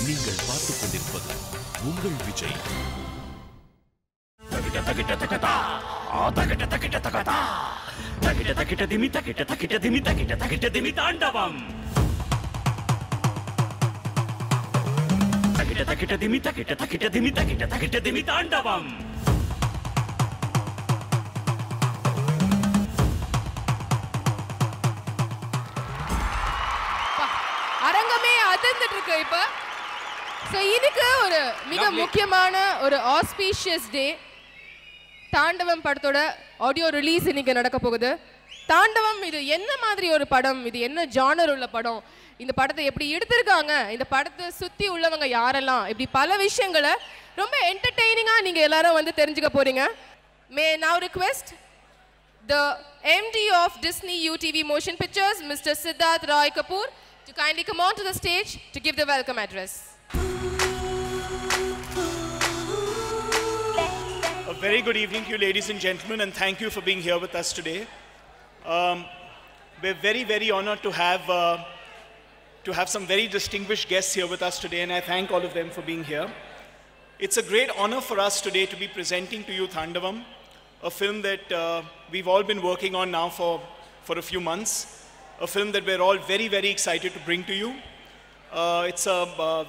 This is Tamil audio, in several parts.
நீங்கள் பார்த்துக் கொண்டிருப்பது உங்கள் விஜய். தாண்டவம் தாண்டவம். அரங்கமே அதிர்ந்துட்டு இருக்கு இப்ப. சோ இதுக்கு ஒரு மிக முக்கியமான ஒரு ஆஸ்பீஷியஸ் டே. தாண்டவம் படத்தோட ஆடியோ ரிலீஸ் இன்னைக்கு நடக்க போகுது. தாண்டவம் இது என்ன மாதிரி ஒரு படம், இது என்ன ஜானர் உள்ள படம், இந்த படத்தை எப்படி எடுத்திருக்காங்க, இந்த படத்தை சுத்தி உள்ளவங்க யாரெல்லாம், இப்படி பல விஷயங்களை ரொம்ப என்டர்டெய்னிங்கா நீங்க எல்லாரும் வந்து தெரிஞ்சுக்க போறீங்க. மே now request the MD of Disney UTV Motion Pictures, Mr. Siddharth Roy Kapoor, to kindly come on to the stage to give the welcome address. A very good evening to you, ladies and gentlemen, and thank you for being here with us today. We're very, very honored to have some very distinguished guests here with us today, and I thank all of them for being here. It's a great honor for us today to be presenting to you Thandavam, a film that we've all been working on now for a few months, a film that we're all very, very excited to bring to you. It's a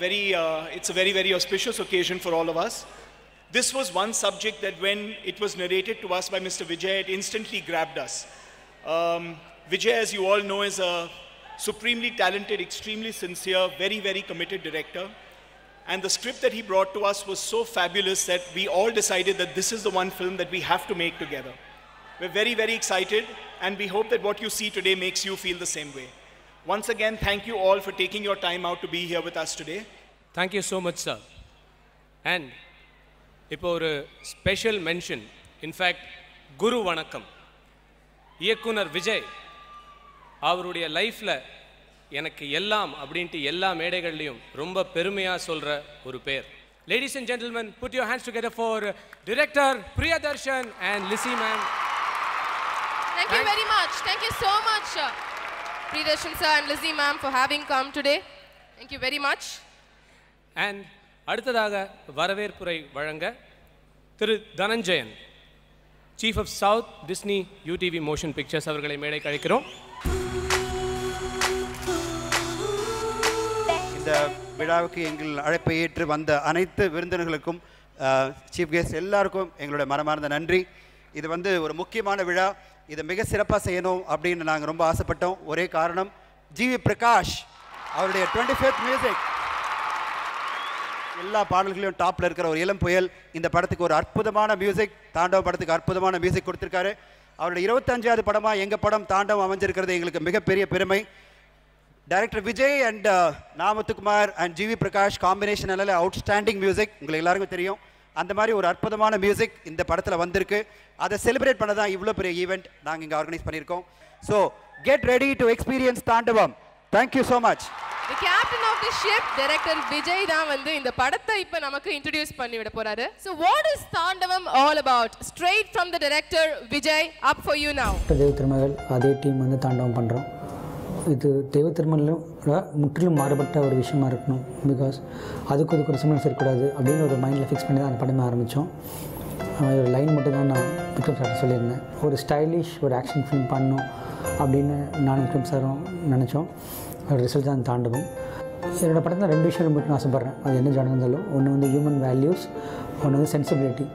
very, very auspicious occasion for all of us. This was one subject that when it was narrated to us by Mr. Vijay, it instantly grabbed us. Vijay, as you all know, is a supremely talented, extremely sincere, very, very committed director. And the script that he brought to us was so fabulous that we all decided that this is the one film that we have to make together. We're very, very excited, and we hope that what you see today makes you feel the same way. Once again, thank you all for taking your time out to be here with us today. Thank you so much, sir. And இப்போ ஒரு ஸ்பெஷல் மென்ஷன், இன்ஃபேக்ட் குரு வணக்கம். இயக்குனர் விஜய் அவருடைய லைஃப்பில் எனக்கு எல்லாம் அப்படின்ட்டு எல்லா மேடைகள்லையும் ரொம்ப பெருமையாக சொல்கிற ஒரு பேர். Ladies and gentleman, put your hands together for director Priyadarshan and Lissy ma'am. Thank you very much. Thank you so much, Priyadarshan sir and Lizzie ma'am, for having come today. Thank you very much. And அடுத்ததாக வரவேற்புரை வழங்க திரு Dhananjayan, chief of south Disney UTV motion pictures அவர்களை மேடைக்கு அழைக்கிறோம். இந்த விழாவுக்கு எங்கள் அழைப்பை ஏற்று வந்த அனைத்து விருந்தினர்களுக்கும், சீஃப் கெஸ்ட் எல்லாருக்கும் எங்களுடைய மனமார்ந்த நன்றி. இது வந்து ஒரு முக்கியமான விழா, இதை மிக சிறப்பாக செய்யணும் அப்படின்னு நாங்கள் ரொம்ப ஆசைப்பட்டோம். ஒரே காரணம், ஜிவி பிரகாஷ் அவருடைய 25th மியூசிக், எல்லா பாடல்களையும் டாப்பில் இருக்கிற ஒரு இளம் புயல். இந்த படத்துக்கு ஒரு அற்புதமான மியூசிக், தாண்டவம் படத்துக்கு அற்புதமான மியூசிக் கொடுத்துருக்காரு. அவருடைய 25வது படமாக எங்கள் படம் தாண்டவம் அமைஞ்சிருக்கிறது எங்களுக்கு மிகப்பெரிய பெருமை. டைரக்டர் விஜய் அண்ட் நாமத்துக்குமார் அண்ட் ஜிவி பிரகாஷ் காம்பினேஷன் நல்ல அவுட்ஸ்டாண்டிங் மியூசிக், உங்களுக்கு எல்லாருக்கும் தெரியும். அந்த மாதிரி ஒரு அற்புதமான மியூசிக் இந்த படத்தில் வந்திருக்கு. அதை செலிப்ரேட் பண்ண தான் இவ்வளோ பெரிய ஈவெண்ட் நாங்கள் இங்கே ஆர்கனைஸ் பண்ணியிருக்கோம். So get ready to experience Thandavam. Thank you so much. The captain of the ship, director Vijay தான் வந்து இந்த படத்தை இப்போ நமக்கு இன்ட்ரோடியூஸ் பண்ணி விட போறாரு. So what is Thandavam all about? Straight from the director Vijay, up for you now. தெய்வ திருமகள் அதே டீம் வந்து தாண்டவம் பண்ணுறோம். இது தெய்வ திருமகளும் முற்றிலும் மாறுபட்ட ஒரு விஷயமா இருக்கணும். பிகாஸ் அதுக்கு ஒரு சிம்லன்ஸ் இருக்கக்கூடாது அப்படின்னு ஒரு மைண்டில் ஃபிக்ஸ் பண்ணி தான் அந்த படமே ஆரம்பித்தோம். ஒரு லைன் மட்டும் தான் நான் விக்ரம் சார் சொல்லியிருந்தேன். ஒரு ஸ்டைலிஷ் ஒரு ஆக்ஷன் ஃபிலிம் பண்ணணும் அப்படின்னு நானும் விக்ரம் சாரும் நினச்சோம். ஒரு ரிசல்ட் தான் தாண்டவம். என்னோடய படத்தில் 2 விஷயம் மட்டும் ஆசைப்பட்றேன். அது என்ன ஜானம் இருந்தாலும், ஒன்று வந்து ஹியூமன் வேல்யூஸ், ஒன்று வந்து சென்சிபிலிட்டி.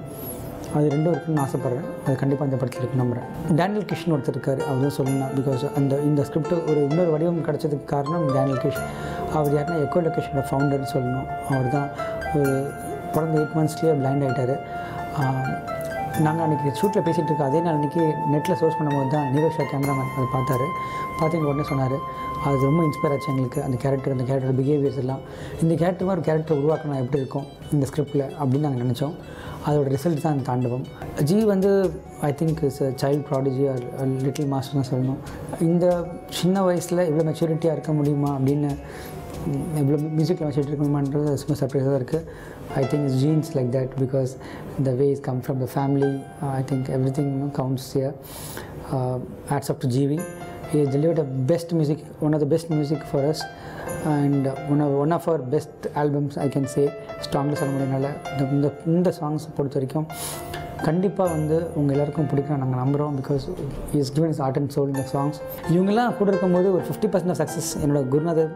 அது 2 இருக்குன்னு ஆசைப்பட்றேன். அது கண்டிப்பாக அந்த படத்தில் இருக்கு நம்புகிறேன். டேனியல் கிஷன் ஒருத்தர் இருக்கார், அவர் தான் சொல்லலாம். பிகாஸ் இந்த ஸ்கிரிப்ட் ஒரு இன்னொரு வடிவம் கிடச்சதுக்கு காரணம் டேனியல் கிஷ். அவர் யாருன்னா எக்கோ லொக்கேஷனோட ஃபவுண்டர்னு சொல்லணும். அவர் தான் ஒரு பிறந்த 8 monthsலேயே பிளைண்ட் ஆகிட்டார். நாங்கள் அன்றைக்கி ஷூட்டில் பேசிகிட்டு இருக்கோம். அதே நாள் அன்றைக்கி நெட்டில் சோர்ஸ் பண்ணும்போது தான் நீரோஷா கேமராமேன் அதை பார்த்தாரு. பார்த்திங்க உடனே சொன்னார், அது ரொம்ப இன்ஸ்பயர் ஆச்சு எங்களுக்கு. அந்த கேரக்டரோட பிஹேவியர்ஸ் எல்லாம், இந்த கேரக்டர் மாதிரி ஒரு கேரக்டர் உருவாக்கணும் எப்படி இருக்கும் இந்த ஸ்கிரிப்டில் அப்படின்னு நாங்கள் நினச்சோம். அதோட ரிசல்ட் தான் தாண்டவம். ஜி வந்து I think is a child prodigy or little master தான் சொல்லணும். இந்த சின்ன வயசில் இவ்வளோ மெச்சூரிட்டியாக இருக்க முடியுமா அப்படின்னு, இவ்வளோ மியூசிக்கில் மெச்சூரிட்டி இருக்க முடியுமான்றது ரொம்ப சர்ப்ரைஸாக தான் இருக்குது. I think it's genes like that because the way it's come from the family. I think everything counts here. Hats up to GV he has delivered a best music, one of the best music for us, and one of our best albums I can say. ஸ்ட்ராங்காக சொல்ல முடியனால இந்த சாங்ஸ் பொறுத்த வரைக்கும் கண்டிப்பாக வந்து உங்கள் எல்லாருக்கும் பிடிக்கும் நாங்கள் நம்புகிறோம். Because is given is art and soul இந்த சாங்ஸ். இவங்கெல்லாம் கூட இருக்கும்போது ஒரு 50% ஆஃப் சக்ஸஸ் என்னோட குருநாதர்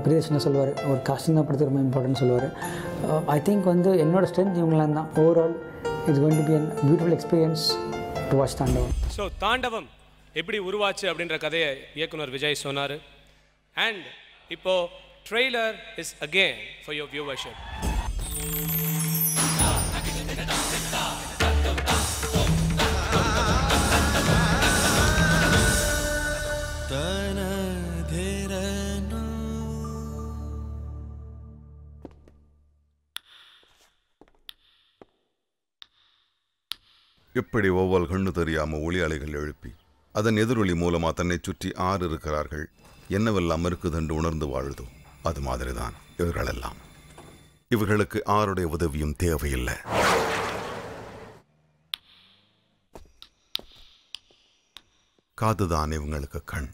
பிரியதர்ஷனா சொல்லுவார். ஒரு காஸ்டிங் தான் படுத்து ரொம்ப இம்பார்ட்டன்ட் சொல்லுவார். ஐ திங்க் வந்து என்னோட ஸ்ட்ரென்த் இவங்களாம் தான். Overall it's going to be an beautiful experience to watch தாண்டவம். ஸோ தாண்டவம் எப்படி உருவாச்சு அப்படின்ற கதையை இயக்குனர் விஜய் சொன்னார். அண்ட் இப்போது trailer is again for your viewership. இப்படி ஒவ்வொரு கண்ணு தெரியாம ஒளி அலைகள் எழுப்பி அதன் எதிரொலி மூலமா தன்னை சுற்றி ஆறு இருக்கிறார்கள். என்னவெல்லாம் இருக்குதென்று உணர்ந்து வாழுதோ அது மாதிரிதான் இவர்களெல்லாம். இவர்களுக்கு ஆருடைய உதவியும் தேவையில்லை. காதுதான் இவங்களுக்கு கண்.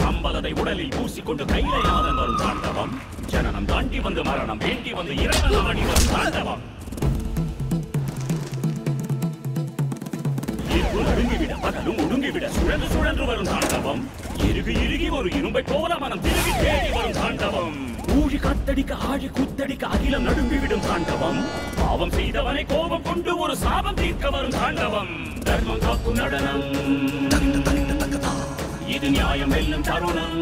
சம்பலதை உடலில் பூசிக்கொண்டு கையிலையாதன் வரும் தாண்டவம். ஜனனம் தாண்டி வந்து மரணம் வேண்டி வந்து இறைவன் ஆடி வரும் தாண்டவம். ஒடுங்கிவிட பகலும் ஒடுங்கிவிட சுழன்று சுழன்று வரும் தாண்டவம். இறுகி இறுகி ஒரு இரும்பை போல மனம் திருகி தேடி வரும் தாண்டவம். ஊழி காத்தடிக்க ஆழி கூத்தடிக்க அகிலம் நடுங்கிவிடும் தாண்டவம். பாவம் செய்தவனை கோபம் கொண்டு ஒரு சாபம் தீர்க்க வரும் தாண்டவம். தர்மம் காக்கும் நடனம் இது நியாயம் வெல்லும் தருணம்.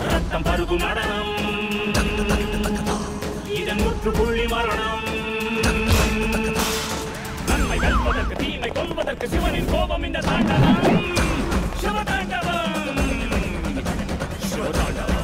ரத்தம் பருகும் நடனம் இதன் முற்றுப்புள்ளி மரணம். நன்மை வெல்வதற்கு தீமை கொல்வதற்கு சிவனின் கோபம் இந்த தாண்டவம். சிவதாண்டவம் சிவதாண்டவம்.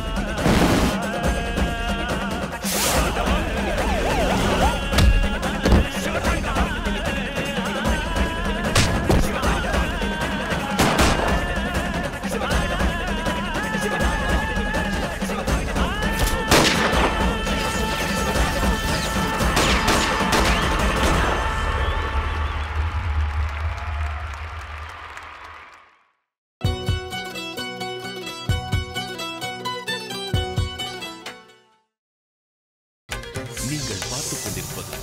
நீங்கள் பார்த்துக் கொண்டிருப்பது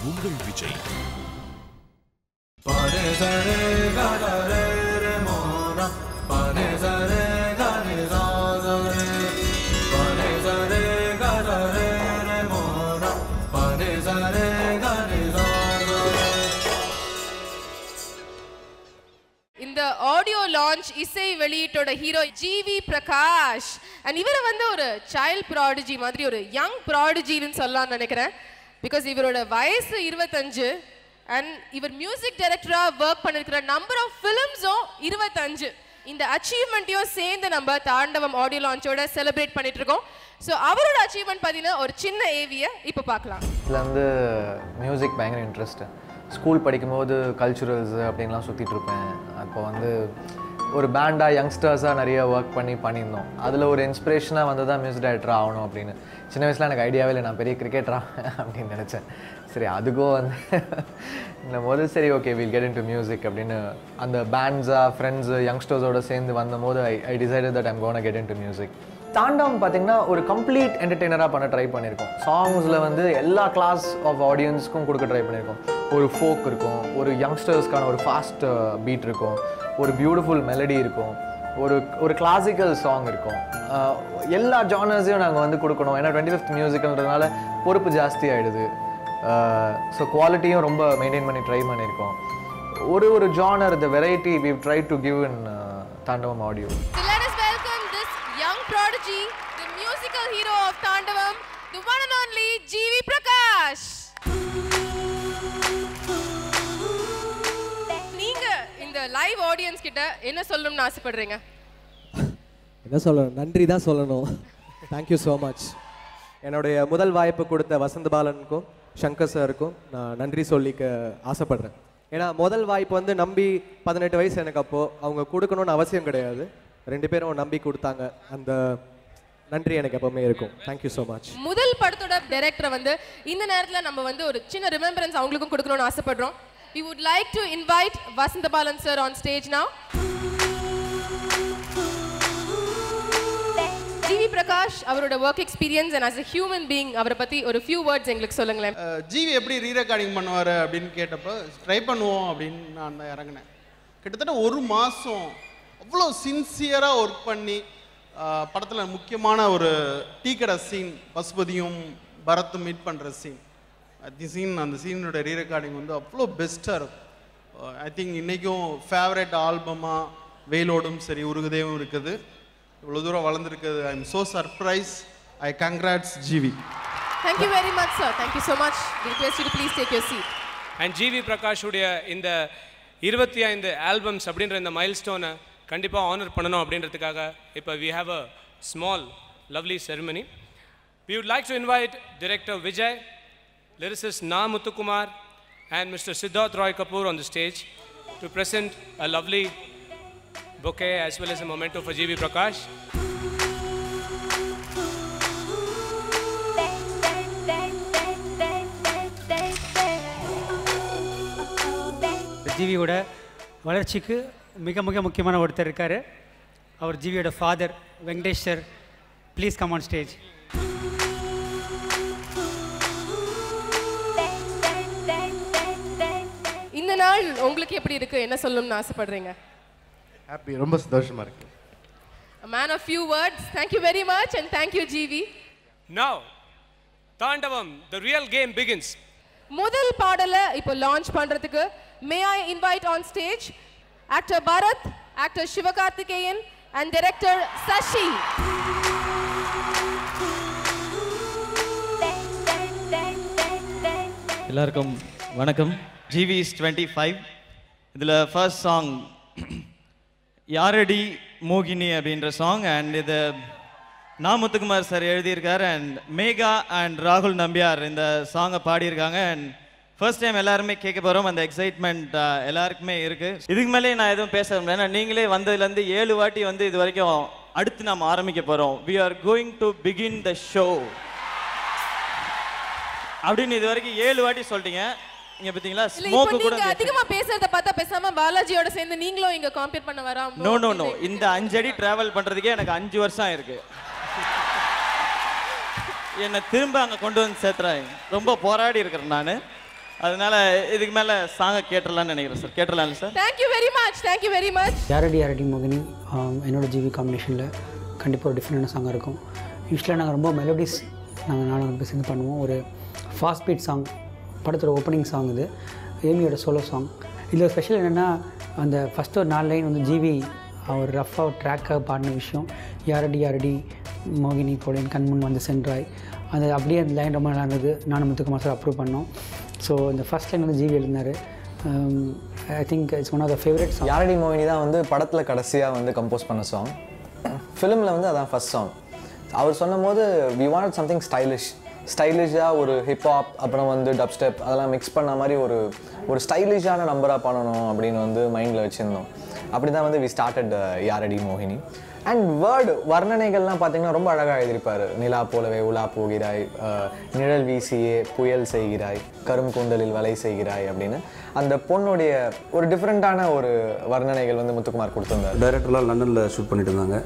உங்கள் விஜய். இந்த ஆடியோ லான்ச் இசை வெளியீட்டோட ஹீரோ ஜிவி பிரகாஷ். அண்ட் இவரை வந்து ஒரு சைல்ட் ப்ராடிஜி மாதிரி, ஒரு யங் ப்ராடிஜின்னு சொல்லலாம்னு நினைக்கிறேன். பிகாஸ் இவரோட வயசு 25 அண்ட் இவர் மியூசிக் டைரக்டராக ஒர்க் பண்ணிருக்கிற நம்பர் ஆஃப் ஃபிலிம்ஸும் 25. இந்த அச்சீவ்மெண்ட்டையும் சேர்ந்து நம்ம தாண்டவம் ஆடியோ லான்ச்சோட செலிப்ரேட் பண்ணிட்டு இருக்கோம். ஸோ அவரோட அச்சீவ்மெண்ட் பார்த்தீங்கன்னா ஒரு சின்ன ஏவியை இப்போ பார்க்கலாம். இதில் வந்து மியூசிக் பயங்கர இன்ட்ரெஸ்ட்டு. ஸ்கூல் படிக்கும்போது கல்ச்சுரல்ஸு அப்படின்லாம் சுற்றிட்டு இருப்பேன். அப்போ வந்து ஒரு பேண்டாக யங்ஸ்டர்ஸாக நிறைய ஒர்க் பண்ணியிருந்தோம். அதில் ஒரு இன்ஸ்பிரேஷனாக வந்து தான் மியூசிக் டைரக்டர் ஆகணும் அப்படின்னு. சின்ன வயசில் எனக்கு ஐடியாவே இல்லை நான் பெரிய கிரிக்கெட்டராக அப்படின்னு நினச்சேன். சரி அதுக்கும் வந்து இந்த போது சரி okay will get in to music அப்படின்னு அந்த பேண்ட்ஸாக ஃப்ரெண்ட்ஸு யங்ஸ்டர்ஸோடு சேர்ந்து வந்தபோது I decided that I'm gonna get in to music. Thaandavam பார்த்திங்கன்னா ஒரு கம்ப்ளீட் என்டர்டெய்னராக பண்ண ட்ரை பண்ணியிருக்கோம். சாங்ஸில் வந்து எல்லா கிளாஸ் ஆஃப் ஆடியன்ஸ்க்கும் கொடுக்க ட்ரை பண்ணியிருக்கோம். ஒரு ஃபோக் இருக்கும், ஒரு யங்ஸ்டர்ஸ்க்கான ஒரு ஃபாஸ்ட் பீட் இருக்கும், ஒரு பியூட்டிஃபுல் மெலடி இருக்கும், ஒரு கிளாசிக்கல் சாங் இருக்கும். எல்லா ஜானர்ஸையும் நாங்கள் வந்து கொடுக்கணும். ஏன்னா 25th மியூசிக்கல்ன்றதுனால பொறுப்பு ஜாஸ்தி ஆகிடுது. ஸோ குவாலிட்டியும் ரொம்ப மெயின்டைன் பண்ணி ட்ரை பண்ணியிருக்கோம். ஒரு genre the variety we try to give in Thaandavam audio. Prodigy, the musical hero of Tandavam, the one and only GV Prakash. நீங்க இந்த லைவ் ஆடியன்ஸ் கிட்ட என்ன சொல்லணும்னு ஆசைப்படுறீங்க? என்ன சொல்லணும்? நன்றி தான் சொல்லணும். Thank you so much. என்னுடைய முதல் வாய்ப்பு கொடுத்த வசந்த பாலனுக்கும் சங்கர் சாருக்கும் நான் நன்றி சொல்லிக்க ஆசைப்படுறேன். ஏன்னா முதல் வாய்ப்பு வந்து நம்பி 18 வயசு எனக்கு அப்போது அவங்க கொடுக்கணும்னு அவசியம் கிடையாது. 2 பேரும் நம்பி கொடுத்தாங்க. அந்த நன்றி எனக்கு எப்பவுமே இருக்கும். Thank you so much. முதல் படத்தோட டைரக்டரை வந்து இந்த நேரத்தில் நம்ம வந்து ஒரு சின்ன ரிமெம்பரன்ஸ் அவங்களுக்கும் கொடுக்கணும்னு ஆசைப்படுறோம். We would like to invite Vasantha Balan sir on stage now. GV Prakash அவரோட work experience and as a human being அவரை பற்றி ஒரு few words எங்களுக்கு சொல்லுங்களேன். ஜிவி எப்படி ரீரெக்கார்டிங் பண்ணுவார் அப்படின்னு கேட்டப்போ ட்ரை பண்ணுவோம் அப்படின்னு நான் தான் இறங்கினேன். கிட்டத்தட்ட 1 மாதம் அவ்வளோ சின்சியராக ஒர்க் பண்ணி படத்தில் முக்கியமான ஒரு டீ கடை சீன், பசுபதியும் பரத்தும் மீட் பண்ணுற சீன், அந்த சீனோட ரீரெக்கார்டிங் வந்து அவ்வளோ பெஸ்ட்டாக இருக்கும். ஐ திங்க் இன்றைக்கும் ஃபேவரட் ஆல்பமாக வெயிலோடும் சரி உருகுதேவும் இருக்குது. இவ்வளோ தூரம் வளர்ந்துருக்குது. I am so surprise. I congrats GV. Thank you very much sir. Thank you so much. We request you to please take your seat. And GV பிரகாஷுடைய இந்த 25 ஆல்பம்ஸ் அப்படின்ற இந்த மைல்ஸ்டோனை கண்டிப்பாக ஆனர் பண்ணணும் அப்படின்றதுக்காக இப்போ we have a small lovely ceremony. We would like to invite Director Vijay, lyricist Na Muthukumar and Mr. Siddharth Roy Kapoor on the stage to present a lovely bouquet as well as a memento for GV Prakash. ஜிவியோட வளர்ச்சிக்கு மிக மிக முக்கியமான ஒருத்தர் இருக்கார். அவர் ஜிவியோட father Venkatesh sir. Please come on stage. இந்த நாள் உங்களுக்கு எப்படி இருக்கு, என்ன சொல்லணும்னு ஆசைப்படுறீங்க? ஹாப்பி, ரொம்ப சந்தோஷமா இருக்கு. A man of few words. Thank you very much and thank you GV. Now Tandavam, the real game begins. முதல் பாடலை இப்போ லான்ச் பண்றதுக்கு may I invite on stage actor Bharat, actor Sivakarthikeyan and director Sashi. எல்லாருக்கும் வணக்கம். GV is 25. இதில் ஃபர்ஸ்ட் சாங் யாரடி மோகினி அப்படின்ற சாங், அண்ட் இது நா முத்துக்குமார் சார் எழுதியிருக்கார் அண்ட் மேகா அண்ட் ராகுல் நம்பியார் இந்த சாங்கை பாடியிருக்காங்க. அண்ட் ஃபர்ஸ்ட் டைம் எல்லாருமே கேட்க போகிறோம். அந்த எக்ஸைட்மெண்ட் எல்லாருக்குமே இருக்குது. இதுக்கு மேலே நான் எதுவும் பேச முடியல. ஏன்னா நீங்களே வந்ததுலேருந்து 7 வாட்டி வந்து இது வரைக்கும் அடுத்து நாம் ஆரம்பிக்க போகிறோம். we are going to begin the show அப்படின்னு இது வரைக்கும் 7 வாட்டி சொல்லிட்டீங்க. இங்க பாத்தீங்களா ஸ்மோக் கூட நீங்க அதிகமா பேசுறத பார்த்தா பேசாம பாலாஜியோட சேர்ந்து நீங்களும் இங்க காம்பீட் பண்ண வராம. நோ நோ நோ, இந்த 5 அடி டிராவல் பண்றதுக்கே எனக்கு 5 வருஷம் ஆயிருக்கு. என்ன திரும்ப அங்க கொண்டு வந்து சேர்த்துறாங்க. ரொம்ப போராடி இருக்கிறேன் நான். அதனால இதுக்கு மேல சாங்க கேட்டறலாம்னு நினைக்கிறேன் சார். கேட்டறலாம் sir. Thank you very much. Thank you very much. யாரடி மோகினி என்னோட ஜிவி காம்பினேஷனில் கண்டிப்பாக ஒரு டிஃப்ரெண்டான சாங்காக இருக்கும். யூஸ்வலாக நாங்கள் ரொம்ப மெலோடிஸ் நாங்கள் சேர்ந்து பண்ணுவோம். ஒரு ஃபாஸ்ட் பீட் சாங், படத்தோட ஓப்பனிங் சாங் இது, ஏமியோட சோலோ சாங். இதில் ஸ்பெஷல் என்னென்னா அந்த ஃபஸ்ட்டு ஒரு 4 லைன் வந்து ஜிவி அவர் ரஃபாக ட்ராக்காக பாடின விஷயம், யாரடி மோகினி போலேன் கண்முன் வந்து சென்றாய், அந்த அப்படியே அந்த லைன் ரொம்ப நல்லா இருந்தது. நானும் முத்துக்குமார் சார் அப்ரூவ் பண்ணோம். ஸோ இந்த ஃபஸ்ட் லைன் வந்து ஜிவி எழுதினார். I think it's one of the favourite song. யாரடி மோகினி தான் வந்து படத்தில் கடைசியாக வந்து கம்போஸ் பண்ண சாங். ஃபிலிமில் வந்து அதான் ஃபஸ்ட் சாங். அவர் சொன்னும் போது வி வாண்ட் சம்திங் ஸ்டைலிஷாக ஒரு ஹிப்ஹாப் அப்புறம் வந்து டப் ஸ்டெப் அதெல்லாம் மிக்ஸ் பண்ண மாதிரி ஒரு ஸ்டைலிஷான நம்பராக பண்ணணும் அப்படின்னு வந்து மைண்டில் வச்சுருந்தோம். அப்படி தான் வந்து வி ஸ்டார்டட் யாரடி மோகினி. அண்ட் வேர்டு வர்ணனைகள்லாம் பார்த்தீங்கன்னா ரொம்ப அழகாக எழுதியிருப்பார். நிலா போலவே உலா போகிறாய், நிழல் வீசியே புயல் செய்கிறாய், கரும் கூந்தலில் வலை செய்கிறாய் அப்படின்னு அந்த பொண்ணுடைய ஒரு டிஃப்ரெண்ட்டான ஒரு வர்ணனைகள் வந்து முத்துக்குமார் கொடுத்துருந்தார். டைரக்டர்லாம் லண்டனில் ஷூட் பண்ணிட்டு இருந்தாங்க.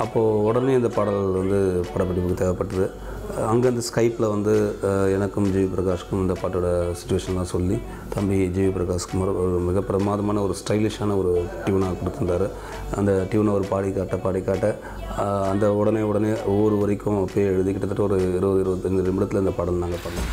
அப்போது உடனே இந்த பாடல் வந்து படப்பிடிப்புக்கு தேவைப்பட்டது. அங்கேருந்து ஸ்கைப்பில் வந்து எனக்கும் ஜிவி பிரகாஷ்க்கும் இந்த பாட்டோட சுச்சுவேஷன்லாம் சொல்லி தம்பி ஜிவி பிரகாஷ்குமார் ஒரு மிக பிரமாதமான ஒரு ஸ்டைலிஷான ஒரு டியூனாக கொடுத்துருந்தார். அந்த டியூனை ஒரு பாடி காட்ட அந்த உடனே ஒவ்வொரு வரைக்கும் போய் எழுதி கிட்டத்தட்ட ஒரு 20-25 நிமிடத்தில் இந்த பாடல் நாங்கள் பண்ணோம்.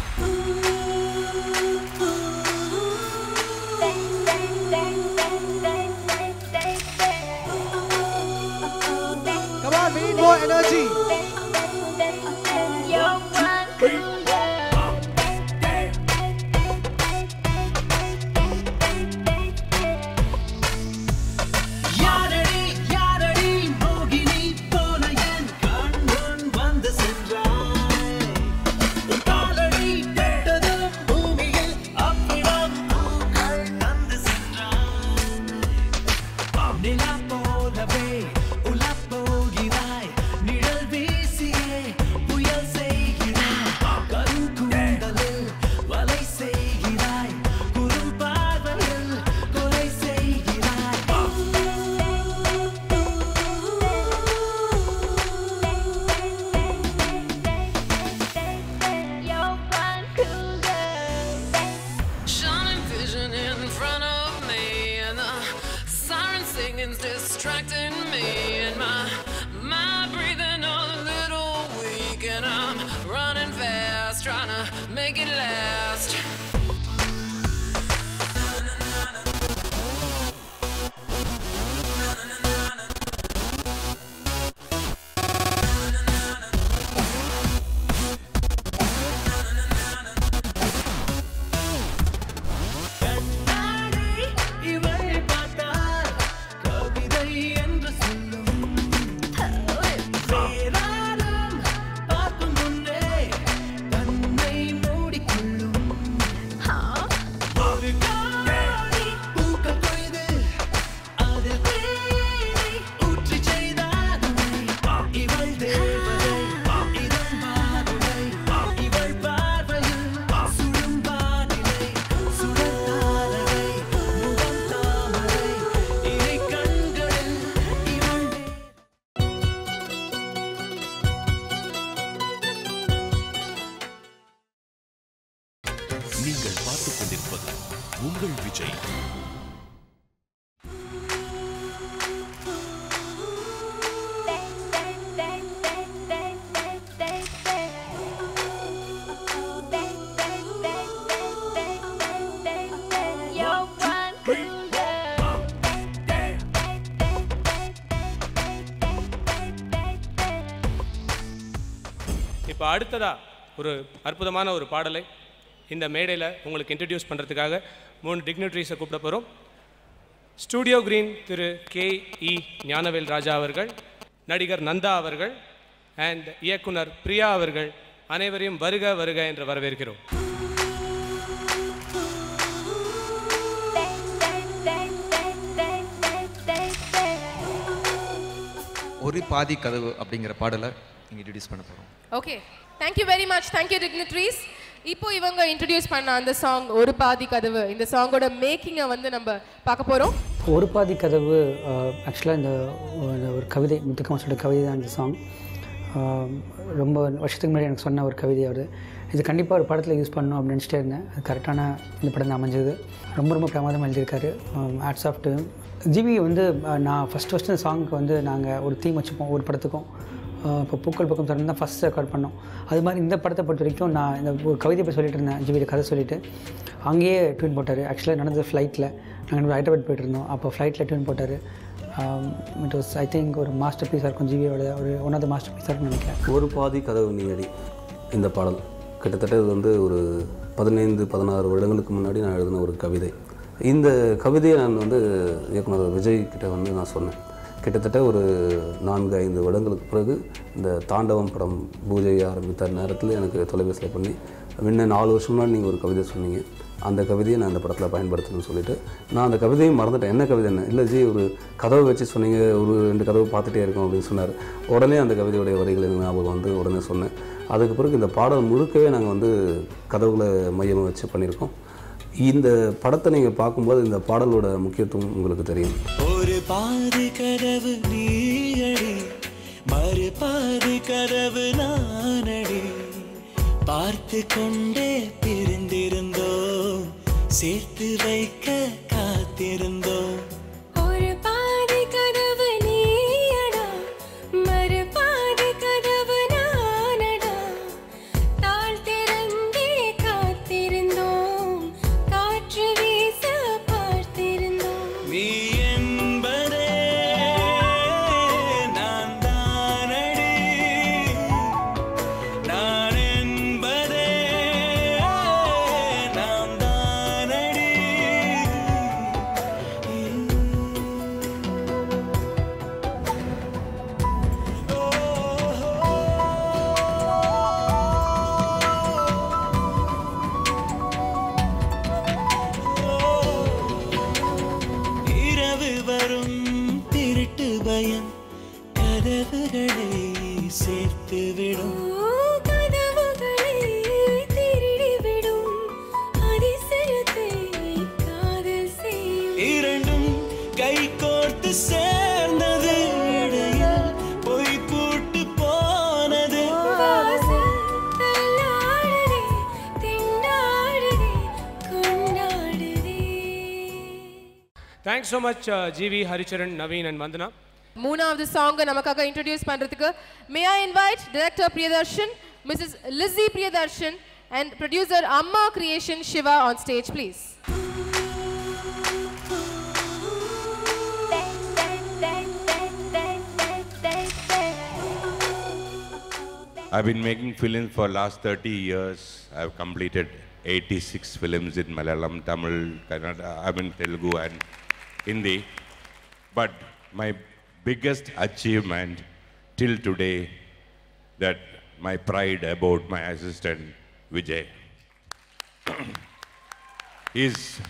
I'm running fast, trying to make it last. நீங்கள் பார்த்துக் கொண்டிருப்பது உங்கள் விஜய். இப்போ அடுத்ததா ஒரு அற்புதமான ஒரு பாடலை இந்த மேடையில் உங்களுக்கு இன்ட்ரடியூஸ் பண்ணுறதுக்காக 3 டிக்னிட்ரிஸை கூப்பிட போகிறோம். ஸ்டூடியோ கிரீன் திரு K.E. ஞானவேல் ராஜா அவர்கள், நடிகர் நந்தா அவர்கள் அண்ட் இயக்குனர் பிரியா அவர்கள் அனைவரையும் வருக வருக என்று வரவேற்கிறோம். ஒரு பாதி கதவு அப்படிங்கிற பாடலை இங்கே இன்ட்ரடியூஸ் பண்ண போகிறோம். Okay, thank you very much. Thank you dignitaries. இப்போ இவங்க இன்ட்ரடியூஸ் பண்ண அந்த சாங் ஒரு பாதி கதவு, இந்த சாங்கோட மேக்கிங்கை வந்து நம்ம பார்க்க போகிறோம். ஒரு பாதி கதவு ஆக்சுவலாக இந்த ஒரு கவிதை, முத்துக்குமாரோட கவிதை தான் இந்த சாங். ரொம்ப வருஷத்துக்கு முன்னாடி எனக்கு சொன்ன ஒரு கவிதை அவர். இது கண்டிப்பாக ஒரு படத்தில் யூஸ் பண்ணணும் அப்படின்னு நினச்சிட்டே இருந்தேன். அது கரெக்டான இந்த படம் தான் அமைஞ்சது. ரொம்ப ரொம்ப பிரமாதமாக எழுதியிருக்காரு. Hats off to him. GV வந்து நான் ஃபஸ்ட்டு இந்த சாங்க்கு வந்து நாங்கள் ஒரு தீம் வச்சுப்போம் ஒரு படத்துக்கும். இப்போ பூக்கள் பக்கம் தொடர்ந்து தான் ஃபஸ்ட் ரெக்கார்ட் பண்ணோம். அது மாதிரி இந்த படத்தை பொறுத்த வரைக்கும் நான் இந்த ஒரு கவிதை போய் சொல்லிட்டு இருந்தேன், ஜிவியோட கதை சொல்லிவிட்டு அங்கேயே ட்யூன் போட்டார். ஆக்சுவலாக நடந்தது ஃப்ளைட்டில், நாங்கள் ஹைதராபாத் போய்ட்டு இருந்தோம். அப்போ ஃப்ளைட்டில் ட்யூன் போட்டார். இட் வாஸ் ஐ திங்க் ஒரு மாஸ்டர் பீஸாக இருக்கும், ஜிவியோட ஒரு ஒன் ஆஃப் த மாஸ்டர் பீஸாக இருக்குன்னு நினைக்கிறேன். ஒரு பாதி கதவு நீடி இந்த பாடல் கிட்டத்தட்ட இது வந்து ஒரு 15-16 வருடங்களுக்கு முன்னாடி நான் எழுதின ஒரு கவிதை. இந்த கவிதையை நான் வந்து இயக்குனர் விஜய் கிட்ட வந்து நான் சொன்னேன். கிட்டத்தட்ட ஒரு 4-5 வருடங்களுக்கு பிறகு இந்த தாண்டவம் படம் பூஜை ஆரம்பித்த நேரத்தில் எனக்கு தொலைபேசியில் பண்ணி முன்ன 4 வருஷம் முன்னாடி நீங்கள் ஒரு கவிதை சொன்னீங்க, அந்த கவிதையை நான் இந்த படத்தில் பயன்படுத்தணும்னு சொல்லிவிட்டு நான் அந்த கவிதையும் மறந்துட்டேன். என்ன கவிதை என்ன இல்லை ஜி, ஒரு கதவை வச்சு சொன்னீங்க, ஒரு 2 கதவு பார்த்துட்டே இருக்கோம் அப்படின்னு சொன்னார். உடனே அந்த கவிதையுடைய வரிகள் எனக்கு ஞாபகம் வந்து உடனே சொன்னேன். அதுக்கு பிறகு இந்த பாடல் முழுக்கவே நாங்கள் வந்து கதவுகளை மையமாக வச்சு பண்ணியிருக்கோம். இந்த படத்தை நீங்கள் பார்க்கும்போது இந்த பாடலோட முக்கியத்துவம் உங்களுக்கு தெரியும். ஒரு பாதி கதவு நீயடி, மறு பாதி கதவு நானடி, பார்த்து கொண்டே பிரிந்திருந்தோம், சேர்த்து வைக்க காத்திருந்தோம். ஒரு பாதி கதவு நீயடா, மறு பாதி கதவு நானடா, தாழ் திறந்தே காத்திருந்தோம், காற்று வீச பார்த்திருந்தோம். நீ என்பதே நான் தானடி, நான் என்பதே நாம் தானடி. இரவு வரும் திருட்டு பயம் கதவுகளை சேர்த்துவிடும். கதவுகளை திருடிவிடும், அதிசயத்தை காதல் செய்யும். இரண்டும் கை கோர்த்து சேர்ந்தது, இடையில் பொய் கூட்டு போனது. வாசல் தள்ளாடுதே, திண்டாடுதே, கொண்டாடுதே. Thanks so much GV, Haricharan, Naveen and Vandana. மூணாவது சாங்கை நமக்காக இன்ட்ரடியூஸ் பண்ணுறதுக்கு may I invite director Priyadarshan, Mrs. Lizzie Priyadarshan and producer Amma Creation Shiva on stage, please. I've been making films for last 30 years. I've completed 86 films in Malayalam, Tamil, Kannada, Telugu and Hindi. But my biggest achievement till today, that my pride about my assistant Vijay. He's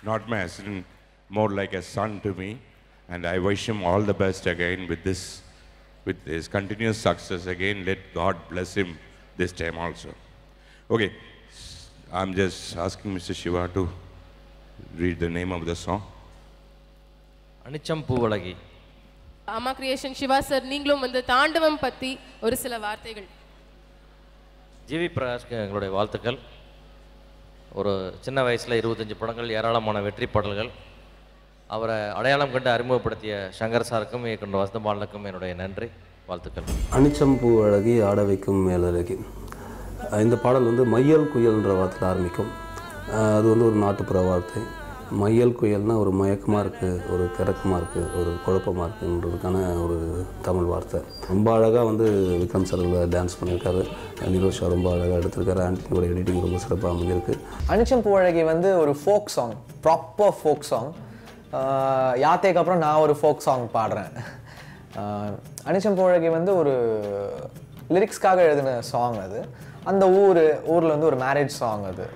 not my assistant, more like a son to me, and I wish him all the best again with his continuous success again. Let God bless him this time also. Okay, I'm just asking Mr. Shiva to read the name of the song. Anicham Poovalagi. Amma Creation Shiva sir, நீங்களும் வந்து தாண்டவம் பத்தி ஒரு சில வார்த்தைகள். ஜிவி பிரகாஷ்க்கு எங்களுடைய வாழ்த்துக்கள். ஒரு சின்ன வயசில் 25 படங்கள், ஏராளமான வெற்றி பாடல்கள். அவரை அடையாளம் கண்டு அறிமுகப்படுத்திய சங்கர் சாருக்கும் இயக்குனர் வசந்தபாலனுக்கும் என்னுடைய நன்றி, வாழ்த்துக்கள். அனிச்சம் பூ அழகி ஆட வைக்கும் மேலழகி. இந்த பாடல் வந்து மையல் குயல்ன்ற வார்த்தையில் ஆரம்பிக்கும். அது வந்து ஒரு நாட்டுப்புற வார்த்தை. மையல் குயல்னால் ஒரு மயக்கமாக இருக்குது, ஒரு கிறக்கமாக இருக்குது, ஒரு குழப்பமாக இருக்குன்றதுக்கான ஒரு தமிழ் வார்த்தை. ரொம்ப அழகாக வந்து விக்ரம் சார் டான்ஸ் பண்ணியிருக்காரு, நிரோஷா ரொம்ப அழகாக எடுத்திருக்காரு, ஆண்டனியோட எடிட்டிங் ரொம்ப சிறப்பாக அமைஞ்சிருக்கு. அனிச்சம் பூவழகி வந்து ஒரு folk song, proper folk song. யாத்தேக்கு அப்புறம் நான் ஒரு ஃபோக் சாங் பாடுறேன். அனிச்சம் பூவழகி வந்து ஒரு லிரிக்ஸ்க்காக எழுதின சாங் அது. அந்த ஊரில் வந்து ஒரு மேரேஜ் சாங் அது.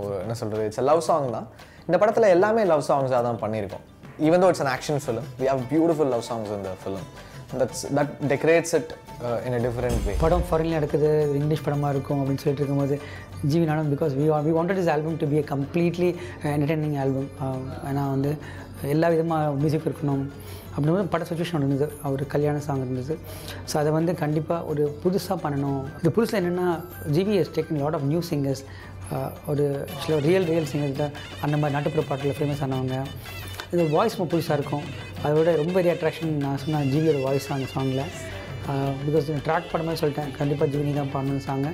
ஒரு என்ன சொல்கிறது, இட்ஸ் லவ் சாங் தான். இந்த படத்தில் எல்லாமே லவ் சாங்ஸாக தான் பண்ணியிருக்கோம். Even though it's an action film, we have beautiful love songs in the film. That decorates it in a different way. படம் ஃபாரின்ல நடக்குது, இங்கிலீஷ் படமாக இருக்கும் அப்படின்னு சொல்லிட்டு இருக்கும்போது ஜிவி நானும் because we wanted this album to be a completely entertaining album. ஏன்னா வந்து எல்லா விதமாக மியூசிக் இருக்கணும் அப்படின்னும் பட சுச்சுவேஷன் இருந்தது. ஒரு கல்யாண சாங் இருந்தது. ஸோ அதை வந்து கண்டிப்பாக ஒரு புதுசாக பண்ணணும். இது புதுசில் என்னென்னா GV has taken lot of new singers. ஒரு சில ரியல் சிங்கர்ஸ் தான் அந்த மாதிரி நாட்டுப்புற பாட்டில் ஃபேமஸ் ஆனவங்க. இது வாய்ஸ் ரொம்ப புதுசாக இருக்கும். அதோட ரொம்ப பெரிய அட்ராக்ஷன் நான் சொன்னேன் ஜிவியோட வாய்ஸ் அந்த சாங்கில். பிகாஸ் ட்ராக் பாட மாதிரி சொல்லிட்டேன், கண்டிப்பாக ஜிவி தான் பாடணும் சாங்கு.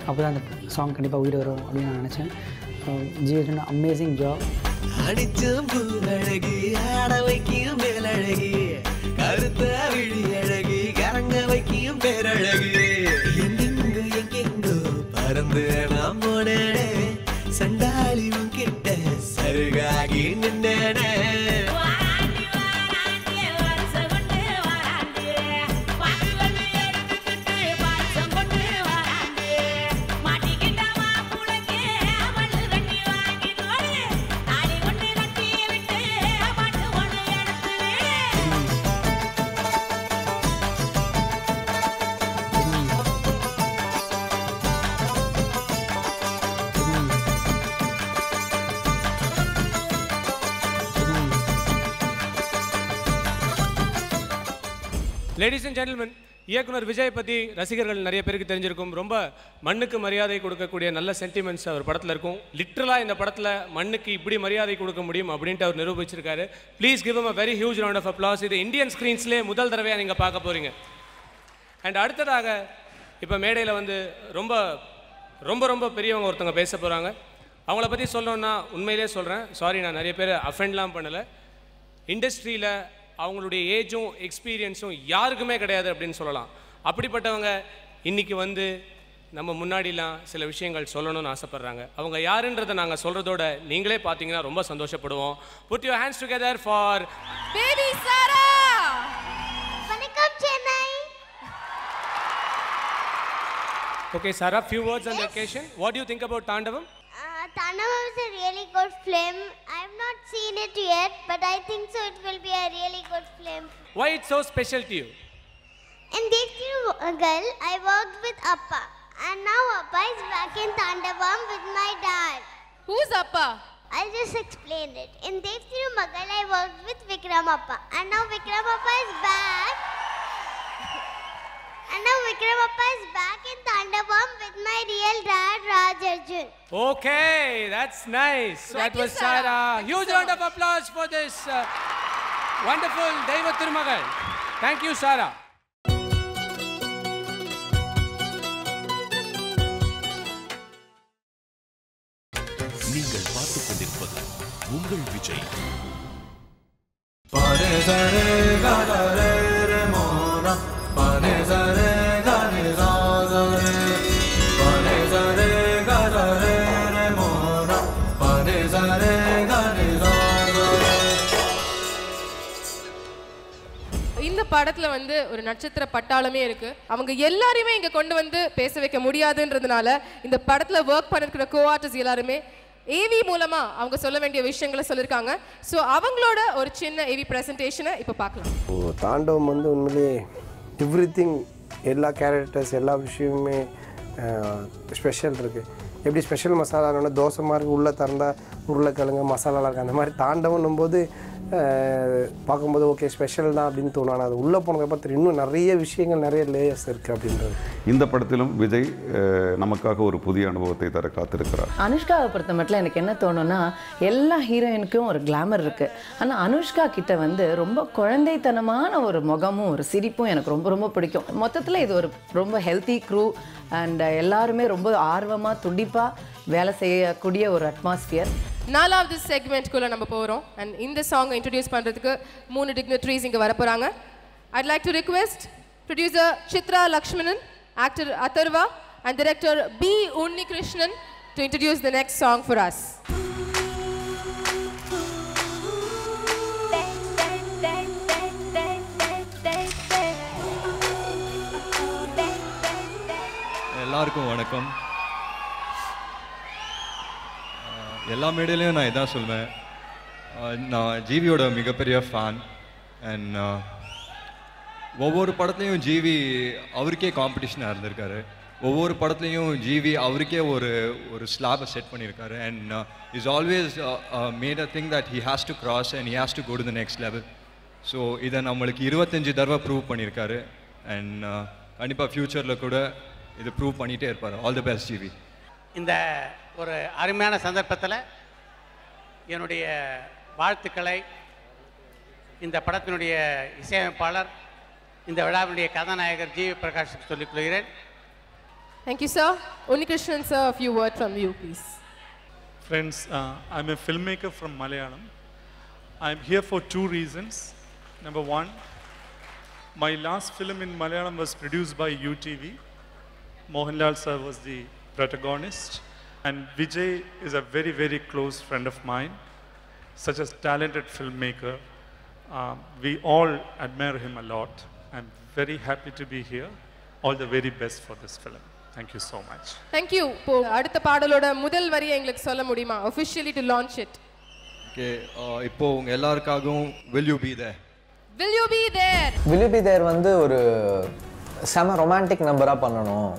அப்போ தான் அந்த சாங் கண்டிப்பாக உயிர் வரும் அப்படின்னு நான் நினச்சேன். GV amazing job. அடிச்சும் பூவழகி ஆட வைக்கும் மேலழகி, கருத்த விழி அழகி கரங்க வைக்கும் பேரழகி, எங்கெங்கோ பறந்து நாம் போனேனே, சண்டாளி உன்கிட்ட சருகாகி நின்னேனே. லேடிஸ் அண்ட் ஜென்டில்மென், இயக்குனர் விஜய் பற்றி ரசிகர்கள் நிறைய பேருக்கு தெரிஞ்சிருக்கும். ரொம்ப மண்ணுக்கு மரியாதை கொடுக்கக்கூடிய நல்ல சென்டிமெண்ட்ஸ் அவர் படத்தில் இருக்கும். லிட்ரலாக இந்த படத்தில் மண்ணுக்கு இப்படி மரியாதை கொடுக்க முடியும் அப்படின்ட்டு அவர் நிரூபிச்சிருக்காரு. Please give him a very huge round of applause. இது இந்தியன் ஸ்க்ரீன்ஸ்லேயே முதல் தடவையாக நீங்கள் பார்க்க போகிறீங்க. அண்ட் அடுத்ததாக இப்போ மேடையில் வந்து ரொம்ப ரொம்ப ரொம்ப பெரியவங்க ஒருத்தவங்க பேச போகிறாங்க. அவங்கள பற்றி சொல்லணுன்னா உண்மையிலே சொல்கிறேன், சாரி நான் நிறைய பேர் அஃபெண்ட்லாம் பண்ணலை. இண்டஸ்ட்ரியில் அவங்களுடைய ஏஜும் எக்ஸ்பீரியன்ஸும் யாருக்குமே கிடையாது அப்படின்னு சொல்லலாம். அப்படிப்பட்டவங்க இன்றைக்கி வந்து நம்ம முன்னாடிலாம் சில விஷயங்கள் சொல்லணும்னு ஆசைப்பட்றாங்க. அவங்க யாருன்றதை நாங்கள் சொல்கிறதோட நீங்களே பார்த்தீங்கன்னா ரொம்ப சந்தோஷப்படுவோம். Put your hands together for Baby Sara. வணக்கம் Chennai. Okay, Sara, few words on the occasion. What do you think about Tandavam? Tandavam is a really good film. I have not seen it yet, but I think so it will be a really good film. Why it's so special to you? In Devthirumagal, I worked with Appa, and now Appa is back in Tandavam with my dad. Who's Appa? I'll just explain it. In Devthirumagal, I worked with Vikram Appa, and now Vikram Appa is back. And now Vikram Appa is back in Tandavam with my real dad, Raj Arjun. Okay, that's nice. That was Sara. Huge round of applause for this wonderful Deiva Thirumagal. Thank you, Sara. நீங்கள் பார்த்துக் கொண்டிருப்பது உங்கள் விஜய். இந்த படத்துல வந்து ஒரு நட்சத்திர பட்டாளமே இருக்கு. அவங்க எல்லாரையுமே இங்க கொண்டு வந்து பேச வைக்க முடியாதுன்றதுனால இந்த படத்துல ஒர்க் பண்ணிருக்கிற கோ-ஆர்டிஸ்ட் எல்லாருமே ஏவி மூலமா அவங்க சொல்ல வேண்டிய விஷயங்களை சொல்லியிருக்காங்க. ஸோ அவங்களோட ஒரு சின்ன ஏவி ப்ரெசன்டேஷனை இப்போ பார்க்கலாம். தாண்டவம் வந்து உண்மையிலேயே எவ்ரிதிங், எல்லா கேரக்டர்ஸ், எல்லா விஷயமுமே ஸ்பெஷல் இருக்குது. எப்படி ஸ்பெஷல் மசாலானோட தோசை மாதிரி உள்ளே திறந்தால் உருளைக்கிழங்கு மசாலாலாம் இருக்குது, அந்த மாதிரி தாண்டவன்னும் போது பார்க்கும்போது ஓகே ஸ்பெஷல் தான் அப்படின்னு தோணும். ஆனால் அது உள்ளே போனதுக்கப்புறம் தெரியும் இன்னும் நிறைய விஷயங்கள், நிறைய லேயர்ஸ் இருக்குது அப்படின்றது. இந்த படத்திலும் விஜய் நமக்காக ஒரு புதிய அனுபவத்தை தர காத்திருக்கிறார். அனுஷ்காவை பொறுத்த மட்டும் எனக்கு என்ன தோணுன்னா, எல்லா ஹீரோயினுக்கும் ஒரு கிளாமர் இருக்குது. ஆனால் அனுஷ்கா கிட்ட வந்து ரொம்ப குழந்தைத்தனமான ஒரு முகமும் ஒரு சிரிப்பும் எனக்கு ரொம்ப ரொம்ப பிடிக்கும். மொத்தத்தில் இது ஒரு ரொம்ப ஹெல்த்தி க்ரூ அண்ட் எல்லாருமே ரொம்ப ஆர்வமாக துடிப்பாக வேலை செய்யக்கூடிய ஒரு அட்மாஸ்பியர். நாலாவது செக்மெண்ட்குள்ளே நம்ம போகிறோம். அண்ட் இந்த சாங்கை இன்ட்ரடியூஸ் பண்ணுறதுக்கு 3 டிக்னிட்டரிஸ் இங்கே வர போகிறாங்க. I'd like to request producer Chitra Lakshmanan, actor Atharva and director B. Unnikrishnan to introduce the next song for us. எல்லாருக்கும் வணக்கம். எல்லா மேடையிலையும் நான் இதான் சொல்வேன், நான் ஜிவியோட மிகப்பெரிய ஃபேன். அண்ட் ஒவ்வொரு படத்துலையும் ஜிவி அவருக்கே காம்படிஷனாக இருந்திருக்காரு. ஒவ்வொரு படத்துலையும் ஜிவி அவருக்கே ஒரு ஸ்லாபை செட் பண்ணியிருக்காரு. And is always made a thing that he has to cross and he has to go to the next level. So இதை நம்மளுக்கு 25 தடவை ப்ரூவ் பண்ணியிருக்காரு. அண்ட் கண்டிப்பாக ஃப்யூச்சரில் கூட இது ப்ரூவ் பண்ணிகிட்டே இருப்பார். All the best GV. இந்த ஒரு அருமையான சந்தர்ப்பத்தில் என்னுடைய வாழ்த்துக்களை இந்த படத்தினுடைய இசையமைப்பாளர், இந்த விழாவினுடைய கதாநாயகர் ஜி பிரகாஷுக்கு சொல்லிக் கொள்கிறேன். Thank you, sir. Unnikrishnan, sir, a few words from you, please. Friends, I'm a filmmaker from Malayalam. I'm here for 2 reasons. Number 1, my last film in Malayalam was produced by UTV. Mohanlal sir was the protagonist. And Vijay is a very, very close friend of mine, such a talented filmmaker. We all admire him a lot. I'm very happy to be here. All the very best for this film. Thank you so much. Thank you. இப்போ அடுத்த பாடலோட முதல் வரியை எங்களுக்கு சொல்ல முடியுமா? Officially to launch it. Okay, இப்போ உங்க எல்லாருக்காகவும் Will You Be There. Will You Be There. Will You Be There வந்து ஒரு செம ரொமான்டிக் நம்பராக பண்ணணும்.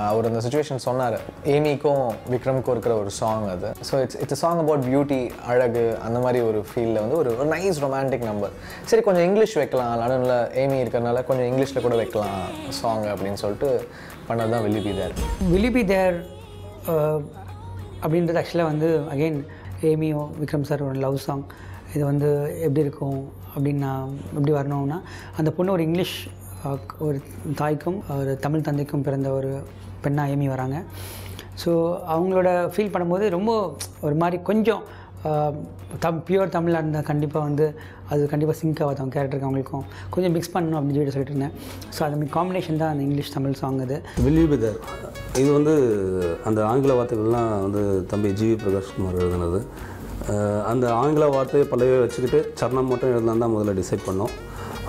அவர் அந்த சுச்சுவேஷன் சொன்னார். ஏமிக்கும் விக்ரமுக்கும் இருக்கிற ஒரு சாங் அது. So it's song about beauty, அழகு, அந்த மாதிரி ஒரு ஃபீலில் வந்து ஒரு நைஸ் ரொமான்டிக் நம்பர். சரி கொஞ்சம் இங்கிலீஷ் வைக்கலாம், நடுவில் ஏமி இருக்கிறனால கொஞ்சம் இங்கிலீஷில் கூட வைக்கலாம் சாங் அப்படின்னு சொல்லிட்டு பண்ணது தான் Will You Be There. Will You Be There அப்படின்றது ஆக்சுவலாக வந்து அகெயின் ஏமியோ விக்ரம் சார் ஒரு லவ் சாங். இது வந்து எப்படி இருக்கும் அப்படின்னா, எப்படி வரணும்னா, அந்த பொண்ணு ஒரு இங்கிலீஷ் ஒரு தாய்க்கும் ஒரு தமிழ் தந்தைக்கும் பிறந்த ஒரு பெண்ணாக ஏமி வராங்க. ஸோ அவங்களோட ஃபீல் பண்ணும்போது ரொம்ப ஒரு மாதிரி கொஞ்சம் பியூர் தமிழாக இருந்தால் கண்டிப்பாக வந்து அது கண்டிப்பாக சிங்க் ஆகாது அவங்க கேரக்டருக்கு, அவங்களுக்கும் கொஞ்சம் மிக்ஸ் பண்ணணும் அப்படின்னு சொல்லிட்டு இருந்தேன். ஸோ அது காம்பினேஷன் தான் அந்த இங்கிலீஷ் தமிழ் சாங். அது Will You Be There இது வந்து அந்த ஆங்கில வார்த்தைகள்லாம் வந்து தம்பி ஜிவி பிரகாஷ்குமார் எழுதுனது. அந்த ஆங்கில வார்த்தையை பல்லவே வச்சுக்கிட்டு சரணம் மட்டும் எழுதலாம் தான் முதல்ல டிசைட் பண்ணோம்.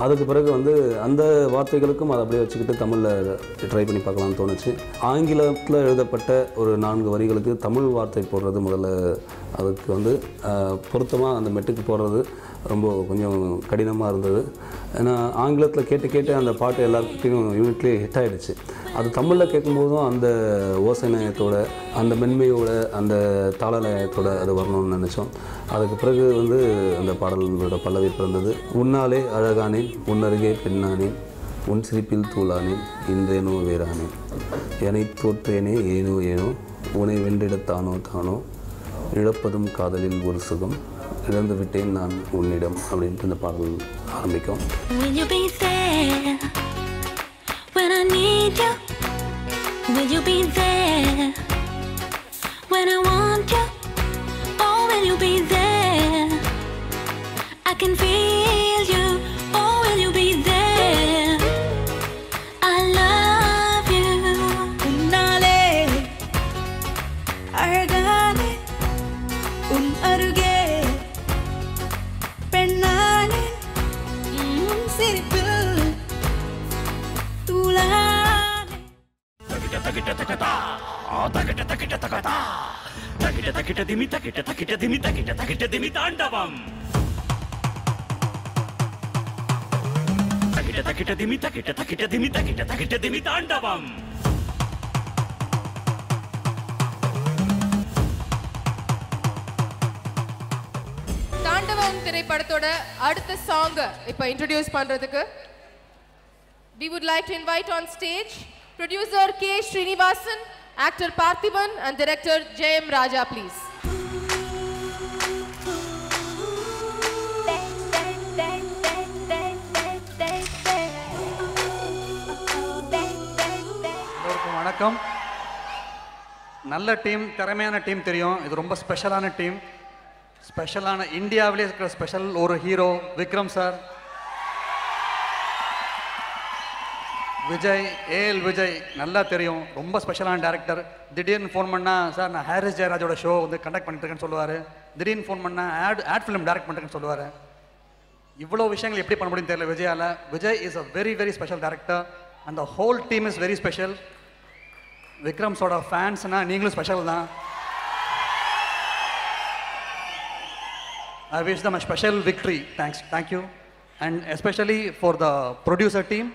அதுக்கு பிறகு வந்து அந்த வார்த்தைகளுக்கும் அதை அப்படியே வச்சுக்கிட்டு தமிழில் ட்ரை பண்ணி பார்க்கலாம்னு தோணுச்சு. ஆங்கிலத்தில் எழுதப்பட்ட ஒரு 4 வரிகளுக்கு தமிழ் வார்த்தை போடுறது முதல்ல அதுக்கு வந்து பொருத்தமாக அந்த மெட்டுக்கு போடுறது ரொம்ப கொஞ்சம் கடினமாக இருந்தது. ஏன்னா ஆங்கிலத்தில் கேட்டு அந்த பாட்டு எல்லாருக்கிட்டையும் யூனிட்லேயே ஹிட் ஆகிடுச்சு. அது தமிழில் கேட்கும்போதும் அந்த ஓசை நயத்தோட, அந்த மென்மையோட, அந்த தாள லயத்தோட அது வரணும்னு நினச்சோம். அதுக்கு பிறகு வந்து அந்த பாடல்களோட பல்லவி பிறந்தது. உன்னாலே அழகானேன், உன்னருகே பெண்ணானேன், உன் சிரிப்பில் தூளானேன், இன்றேனோ வேறானேன், என்னை தோற்றேனே ஏனோ ஏனோ, உன்னை வென்றிடத்தானோ தானோ, இழப்பதும் காதலில் ஒரு சுகம், இழந்து விட்டேன் நான் உன்னிடம் அப்படின்ட்டு இந்த பாடல் ஆரம்பிக்கும். Will you be there when I need you? Will you be there when I want you? will you be there? I can feel you. Oh, will you be there? I love you. உன்னாலே அழகானே உன் அருகே பெண்ணானே சிரிப்பில் தூளானே தகிட தகிட தகதா தகிட தகிட தகதா தகிட தகிட திமி தகிட தகிட திமி தகிட தகிட திமி தாண்டவம் தகிட தகிட திமி தகிட தகிட திமி தகிட தகிட திமி தாண்டவம் தாண்டவம் திரைப்படத்தோட அடுத்த சாங் இப்போ இன்ட்ரோடியூஸ் பண்றதுக்கு we would like to invite on stage producer K Srinivasan, actor Parthiban and director Jayam Raja, please. எல்லோருக்கும் வணக்கம். நல்ல டீம், திறமையான டீம் தெரியும். இது ரொம்ப ஸ்பெஷலான டீம். ஸ்பெஷலான இந்தியாவிலே இருக்கிற ஸ்பெஷல் ஒரு ஹீரோ விக்ரம் சார், விஜய், ஏஎல் விஜய் நல்லா தெரியும். ரொம்ப ஸ்பெஷலான டேரக்டர். திடீர்னு ஃபோன் பண்ணால் சார் நான் ஹாரிஸ் ஜெயராஜோட ஷோ வந்து கண்டக்ட் பண்ணிட்டுருக்கேன்னு சொல்லுவார். திடீர்னு ஃபோன் பண்ணால் ஆட் ஃபிலிம் டேரக்ட் பண்ணுறேன்னு சொல்லுவார். இவ்வளோ விஷயங்கள் எப்படி பண்ண முடியும்னு தெரியல விஜயால். Vijay is a very very special director and the whole team is very special. விக்ரம்ஸோட ஃபேன்ஸ்னால் நீங்களும் ஸ்பெஷல் தான். I wish them a special victory. Thank you. And especially for the producer team,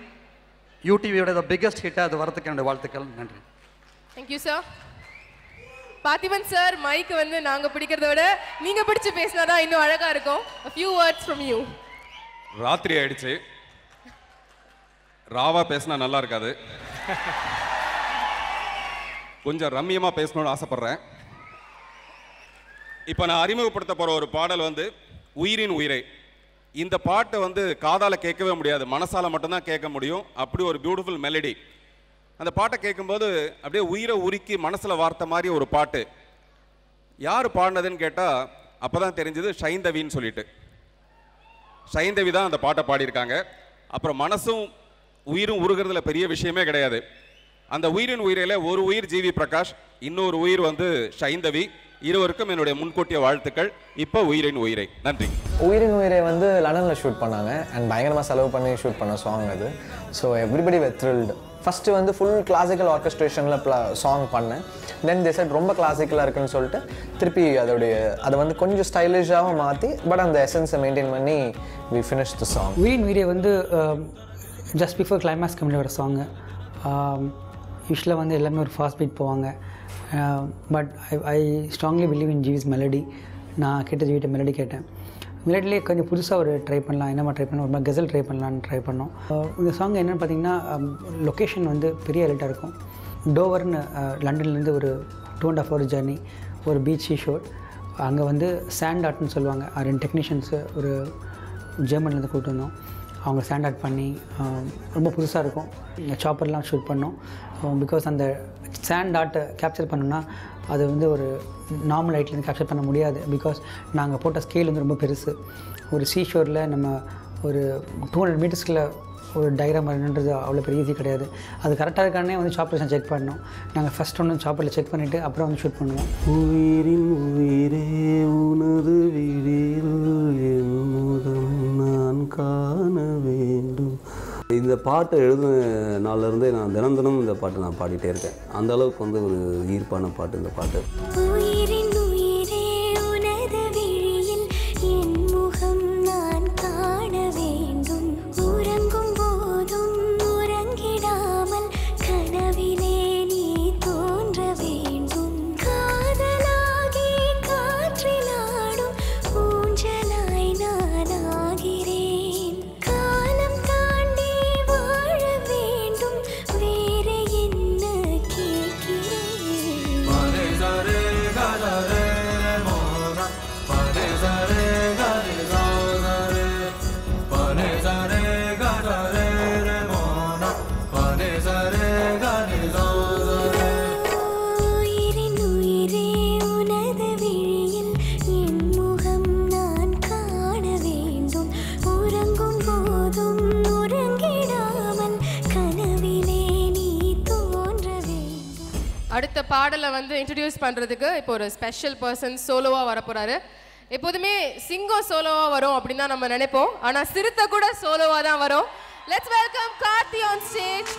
UTV is the biggest hit அது வரதுக்கு என்னோட வாழ்த்துக்கள். நன்றி. Thank you sir. Parthiban sir, mic வந்து நாங்க பிடிக்கிறத விட நீங்க பிடிச்சு பேசினா தான் இன்னும் அழகா இருக்கும். A few words from you. ராத்திரி ஆயிடுச்சு, ராவா பேசினா நல்லா இருக்காது. கொஞ்சம் ரம்மியமாக பேசணும்னு ஆசைப்பட்றேன். இப்போ நான் அறிமுகப்படுத்த போகிற ஒரு பாடல் வந்து உயிரின் உயிரை. இந்த பாட்டை வந்து காதால் கேட்கவே முடியாது, மனசால் மட்டும்தான் கேட்க முடியும். அப்படி ஒரு பியூட்டிஃபுல் மெலடி. அந்த பாட்டை கேட்கும்போது அப்படியே உயிரை உருக்கி மனசில் வார்த்த மாதிரி ஒரு பாட்டு. யார் பாடினதுன்னு கேட்டால் அப்போ தான் தெரிஞ்சது சைந்தவின்னு சொல்லிட்டு. சைந்தவி தான் அந்த பாட்டை பாடியிருக்காங்க. அப்புறம் மனசும் உயிரும் உருகிறதுல பெரிய விஷயமே கிடையாது. அந்த உயிரின் உயிரில் ஒரு உயிர் ஜிவி பிரகாஷ், இன்னொரு உயிர் வந்து சைந்தவி. இருவருக்கும் என்னுடைய முன்கூட்டிய வாழ்த்துக்கள். இப்போ உயிரின் உயிரை. நன்றி. உயிரின் உயிரை வந்து லண்டனில் ஷூட் பண்ணாங்க அண்ட் பயங்கரமாக செலவு பண்ணி ஷூட் பண்ண சாங் அது. So everybody were thrilled. First வந்து ஃபுல் கிளாசிக்கல் ஆர்கெஸ்ட்ரேஷனில் சாங் பண்ணேன். தென் தே செட் ரொம்ப கிளாசிக்கலாக இருக்குன்னு சொல்லிட்டு திருப்பி அதை வந்து கொஞ்சம் ஸ்டைலிஷாக மாற்றி பட் அந்த எசன்ஸை மெயின்டைன் பண்ணி வி ஃபினிஷ் த சாங். உயிரின் உயிரை வந்து ஜஸ்ட் பிஃபோர் கிளைமேக்ஸ் கம்மியில் வர சாங்கு. யூஸ்வலாக வந்து எல்லாமே ஒரு ஃபாஸ்ட் பீட் போவாங்க. But I strongly believe in GV's melody. நான் கேட்ட ஜிவிட்ட மெலடி கேட்டேன். மெலடிலே கொஞ்சம் புதுசாக ஒரு ட்ரை பண்ணலாம், என்னமா ட்ரை பண்ணலாம், ஒரு மாதிரி கெசல் ட்ரை பண்ணலான்னு ட்ரை பண்ணோம். இந்த சாங் என்னென்னு பார்த்தீங்கன்னா லொக்கேஷன் வந்து பெரிய ஹைலைட்டாக இருக்கும். டோவர்னு லண்டன்லேருந்து ஒரு 2.5 hour ஜர்னி, ஒரு பீச் ஷோட். அங்கே வந்து சாண்ட் ஆர்ட்னு சொல்லுவாங்க. 2 டெக்னீஷியன்ஸு ஒரு ஜெர்மன்லேருந்து கூப்பிட்டு வந்தோம். அவங்க சாண்ட் ஆர்ட் பண்ணி ரொம்ப புதுசாக இருக்கும். சாப்பர்லாம் ஷூட் பண்ணோம். பிகாஸ் அந்த சாண்ட் ஆர்ட்டை கேப்சர் பண்ணோன்னா அது வந்து ஒரு நார்மல் லைட்லேருந்து கேப்சர் பண்ண முடியாது. பிகாஸ் நாங்கள் போட்ட ஸ்கேல் வந்து ரொம்ப பெருசு. ஒரு சீஷோரில் நம்ம ஒரு 200 மீட்டர்ஸில் ஒரு டயக்ராம் வரணுன்றது அவ்வளோ பெரிய ஈஸி கிடையாது. அது கரெக்டாக இருக்கானே வந்து சாப்பரில் செக் பண்ணோம். நாங்கள் ஃபஸ்ட் ஒன்று சாப்பரில் செக் பண்ணிவிட்டு அப்புறம் வந்து ஷூட் பண்ணுவோம். உயிரின் உயிரே உனது விழியில் என் முகம் நான் காண வேண்டும். இந்த பாட்டை எழுதின நாள்லேருந்தே நான் தினம் தினம் இந்த பாட்டை நான் பாடிட்டே இருக்கேன். அந்த அளவுக்கு வந்து ஒரு ஈர்ப்பான பாட்டு இந்த பாட்டு. உயிரின் உயிரே உனது விழியில் என் முகம் நான் காண வேண்டும். உறங்கும் போதும் உறங்கிடாமல் கனவிலே நீ தோன்ற வேண்டும். காதலாகி காற்றிலாடும் ஊஞ்சலாய் நான் ஆகிறேன். காலம் தாண்டி வாழ வேண்டும், வேறு என்ன கேட்கிறேன். பாடலை வந்து இன்ட்ரடியூஸ் பண்ணுறதுக்கு இப்போ ஒரு ஸ்பெஷல் பர்சன் சோலோவாக வரப்போகிறாரு. எப்போதுமே சிங்கம் சோலோவாக வரும் அப்படின்னு தான் நம்ம நினைப்போம், ஆனால் சிறுத்தை கூட சோலோவாக தான் வரும். Let's welcome Karthi on stage.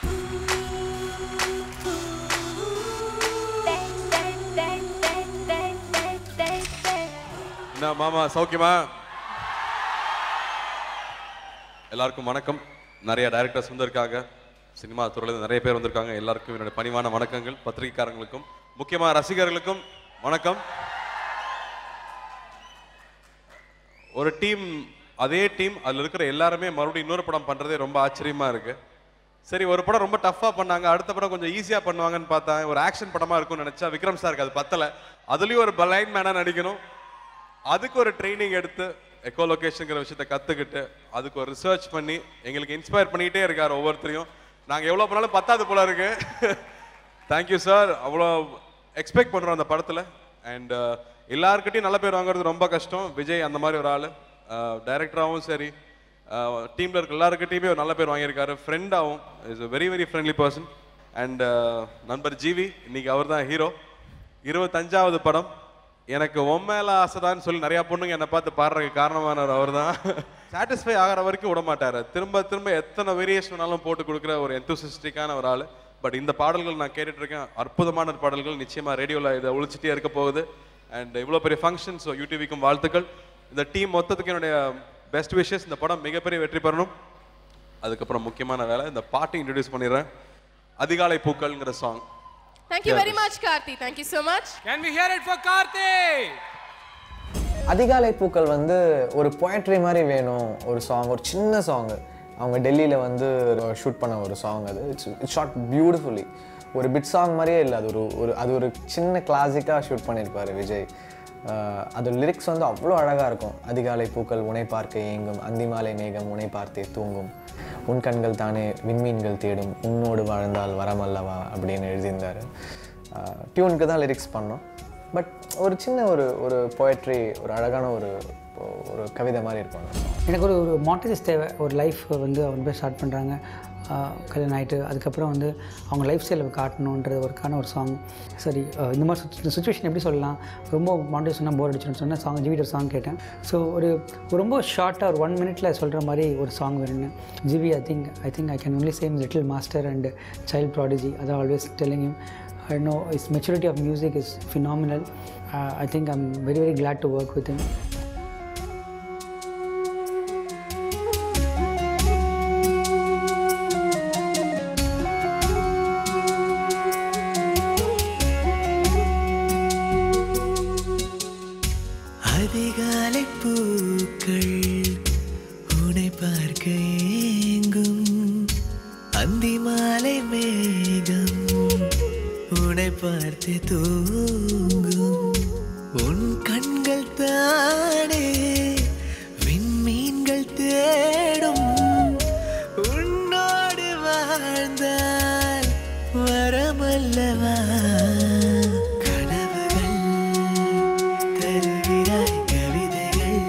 என்ன மாமா சௌக்கியமா? எல்லாருக்கும் வணக்கம். நிறைய டைரக்டர்ஸ் வந்திருக்காங்க, சினிமா துறையில நிறைய பேர் வந்திருக்காங்க. எல்லாருக்கும் என்னோட பணிவான வணக்கங்கள். பத்திரிகைக்காரங்களுக்கும் முக்கியமாக ரசிகர்களுக்கும் வணக்கம். ஒரு டீம், அதே டீம், அதில் இருக்கிற எல்லாருமே மறுபடியும் இன்னொரு படம் பண்ணுறதே ரொம்ப ஆச்சரியமா இருக்கு. சரி, ஒரு படம் ரொம்ப டஃப்பாக பண்ணாங்க, அடுத்த படம் கொஞ்சம் ஈஸியாக பண்ணுவாங்கன்னு பார்த்தேன். ஒரு ஆக்ஷன் படமாக இருக்கும்னு நினச்சா விக்ரம் சாருக்கு அது பத்தலை. அதுலேயும் ஒரு பிளைண்ட் மேனாக நடிக்கணும், அதுக்கு ஒரு ட்ரைனிங் எடுத்து எக்கோ லொகேஷனுங்கிற விஷயத்தை கற்றுக்கிட்டு அதுக்கு ஒரு ரிசர்ச் பண்ணி எங்களுக்கு இன்ஸ்பயர் பண்ணிக்கிட்டே இருக்கார் ஒவ்வொருத்தரையும். நாங்கள் எவ்வளோ பண்ணாலும் பத்தாது போல இருக்கு. தேங்க்யூ சார், அவ்வளோ எக்ஸ்பெக்ட் பண்ணுறோம் அந்த படத்தில். அண்ட் எல்லாருக்கிட்டையும் நல்ல பேர் வாங்குறது ரொம்ப கஷ்டம். விஜய் அந்த மாதிரி ஒரு ஆள், டைரக்டராகவும் சரி, டீமில் இருக்க எல்லாருக்கிட்டையுமே ஒரு நல்ல பேர் வாங்கியிருக்காரு. ஃப்ரெண்டாகவும் is a very very friendly person. And நண்பர் ஜிவி, இன்னைக்கு அவர் தான் ஹீரோ. 25வது படம். எனக்கு உண்மையில ஆசைதான்னு சொல்லி நிறையா பொண்ணுங்க என்னை பார்த்து பாடுறதுக்கு காரணமானவர் அவர் தான். சாட்டிஸ்ஃபை ஆகிற வரைக்கும் விட மாட்டார், திரும்ப திரும்ப எத்தனை வேரியேஷன் வேணாலும் போட்டு கொடுக்குற ஒரு எந்தூசிஸ்டிக்கான ஒரு ஆள். பட் இந்த பாடல்கள் நான் கேட்டுட்டு இருக்கேன், அற்புதமான பாடல்கள். நிச்சயமாக ரேடியோவில் இதை ஒழிச்சிட்டே இருக்க போகுது. அண்ட் இவ்வளோ பெரிய ஃபங்க்ஷன், ஸோ யூடிவிக்கும் வாழ்த்துக்கள். இந்த டீம் மொத்தத்துக்கு என்னுடைய பெஸ்ட் விஷஸ். இந்த படம் மிகப்பெரிய வெற்றி பெறணும். அதுக்கப்புறம் முக்கியமான வேலை, இந்த பாட்டை இன்ட்ரடியூஸ் பண்ணிடுறேன். அதிகாலை பூக்கள்ங்கிற song. Thank you very much, Karthi. Thank you so much. Can we hear it for Karthi? அதிகாலை பூக்கள் வந்து ஒரு போயட்ரி மாதிரி வேணும், ஒரு சாங், ஒரு சின்ன சாங். அவங்க டெல்லியில் வந்து ஷூட் பண்ண ஒரு சாங் அது. It's shot beautifully. ஒரு பிட் சாங் மாதிரியே இல்லை, அது ஒரு சின்ன கிளாசிக்காக ஷூட் பண்ணியிருப்பார் விஜய். அது லிரிக்ஸ் வந்து அவ்வளோ அழகாக இருக்கும். அதிகாலை பூக்கள் உன்னை பார்க்க ஏங்கும், அந்திமாலை மேகம் உன்னை பார்த்தே தூங்கும், உன் கண்கள் தானே விண்மீன்கள் தேடும், உன்னோடு வாழ்ந்தால் வரமல்லவா அப்படின்னு எழுதியிருந்தார். டியூனுக்கு தான் லிரிக்ஸ் பண்ணோம். பட் ஒரு சின்ன ஒரு போயட்ரி, ஒரு அழகான ஒரு கவிதை மாதிரி இருக்கும். எனக்கு ஒரு மாண்டேஜஸ் தேவை. ஒரு லைஃப் வந்து அவங்க போய் ஸ்டார்ட் பண்ணுறாங்க, கல்யாணம் ஆகிட்டு அதுக்கப்புறம் வந்து அவங்க லைஃப் ஸ்டைலை காட்டணுன்றது ஒரு சாங். சரி, இந்த மாதிரி சுச்சுவேஷன் எப்படி சொல்லலாம், ரொம்ப மாண்டேஜ் சொன்னால் போர் அடிச்சுன்னு சொன்னால் சாங் ஜிவியோட சாங் கேட்டேன். ஸோ ஒரு ரொம்ப ஷார்ட்டாக ஒரு 1 minute சொல்கிற மாதிரி ஒரு சாங் வேணும்னு. GV I think I can only same little master and child prodigy. அதை always telling him. I know his maturity of music is phenomenal. I think I'm very very glad to work with him. அதிகாலை பூக்கள் உன்னை பார்க்க ஏங்கும், அந்தி மாலை மேகம் உன்னை பார்த்து தூங்கும், உன் கண்கள் தானே விண்மீன்கள் தேடும், உன்னோடு வாழ்ந்தால் வரமல்லவா, கனவுகள் தருகிறாய், கவிதைகள்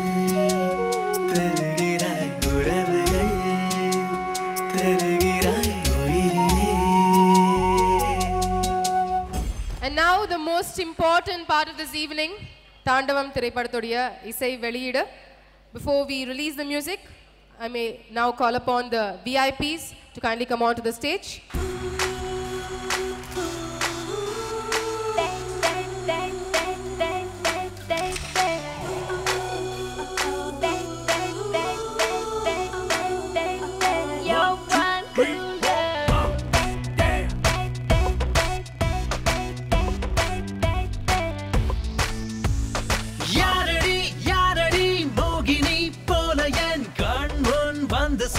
தருகிறாய், உறவுகள் தருகிறாய் உயிரிலே. And now the most important part of this evening, தாண்டவம் திரைப்படத்துடைய இசை வெளியீடு. Before we release the music, I may now call upon the VIPs to kindly come on to the stage.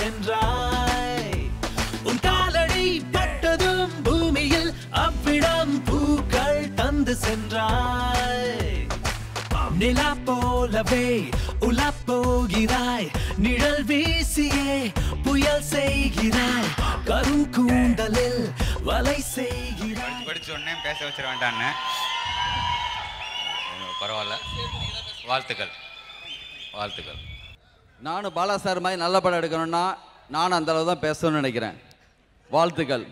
சென்றாய், உன் காலடி பட்டதும் பூமியில் அவ்விடம் பூக்கள் தந்து சென்றாய், நிலா போலவே உலா போகிறாய், நிழல் வீசியே புயல் செய்கிறாய், கருங்கூந்தலில் வலை செய்கிறாய். படிச்ச உடனே பேச வச்சிட வேண்டான்னு பரவாயில்ல. வாழ்த்துக்கள் வாழ்த்துக்கள். நானும் பாலா சார் மாதிரி நல்ல படம் எடுக்கணும்னா நானும் அந்த அளவு தான் பேசணும்னு நினைக்கிறேன். வாழ்த்துக்கள்.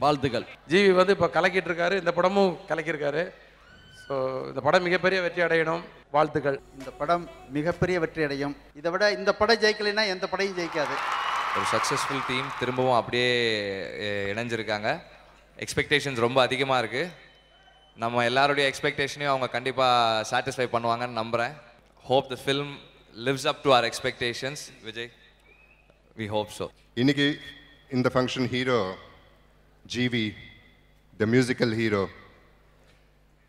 வாழ்த்துக்கள். ஜிவி வந்து இப்போ கலக்கிட்டு இருக்காரு, இந்த படமும் கலக்கியிருக்காரு. ஸோ இந்த படம் மிகப்பெரிய வெற்றி அடையணும். வாழ்த்துக்கள். இந்த படம் மிகப்பெரிய வெற்றி அடையும். இதை விட இந்த படம் ஜெயிக்கலைன்னா எந்த படையும் ஜெயிக்காது. ஒரு சக்ஸஸ்ஃபுல் டீம் திரும்பவும் அப்படியே இணைஞ்சிருக்காங்க. எக்ஸ்பெக்டேஷன்ஸ் ரொம்ப அதிகமாக இருக்குது. நம்ம எல்லாருடைய எக்ஸ்பெக்டேஷனையும் அவங்க கண்டிப்பாக சாட்டிஸ்ஃபை பண்ணுவாங்கன்னு நம்புகிறேன். Hope the film lives up to our expectations. Vijay, we hope so. இன்னைக்கு இந்த function hero GV, the musical hero.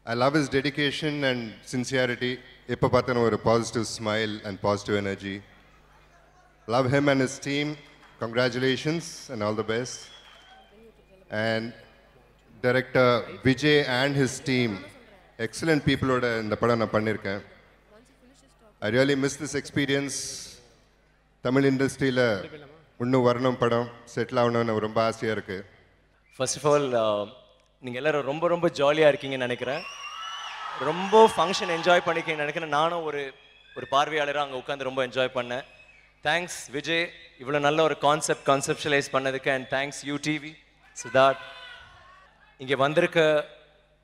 I love his dedication and sincerity. எப்போ பார்த்தாலும் ஒரு positive smile and positive energy. Love him and his team. Congratulations and all the best. And director Vijay and his team, excellent people ஓட இந்த படம் நான் பண்ணியிருக்கேன். I really miss this experience. Tamil இண்டஸ்ட்ரியில் இன்னும் வரணும், படம் செட்டில் ஆகணும்னு ரொம்ப ஆசையாக இருக்குது. ஃபர்ஸ்ட் ஆஃப் ஆல் நீங்கள் எல்லோரும் ரொம்ப ரொம்ப ஜாலியாக இருக்கீங்கன்னு நினைக்கிறேன். ரொம்ப ஃபங்க்ஷன் என்ஜாய் பண்ணிக்கன்னு நினைக்கிறேன். நானும் ஒரு பார்வையாளராக அங்கே உட்காந்து ரொம்ப என்ஜாய் பண்ணேன். தேங்க்ஸ் விஜய், இவ்வளோ நல்ல ஒரு கான்செப்ஷுவலைஸ் பண்ணதுக்கு. And thanks UDV, Siddharth. இங்கே வந்திருக்க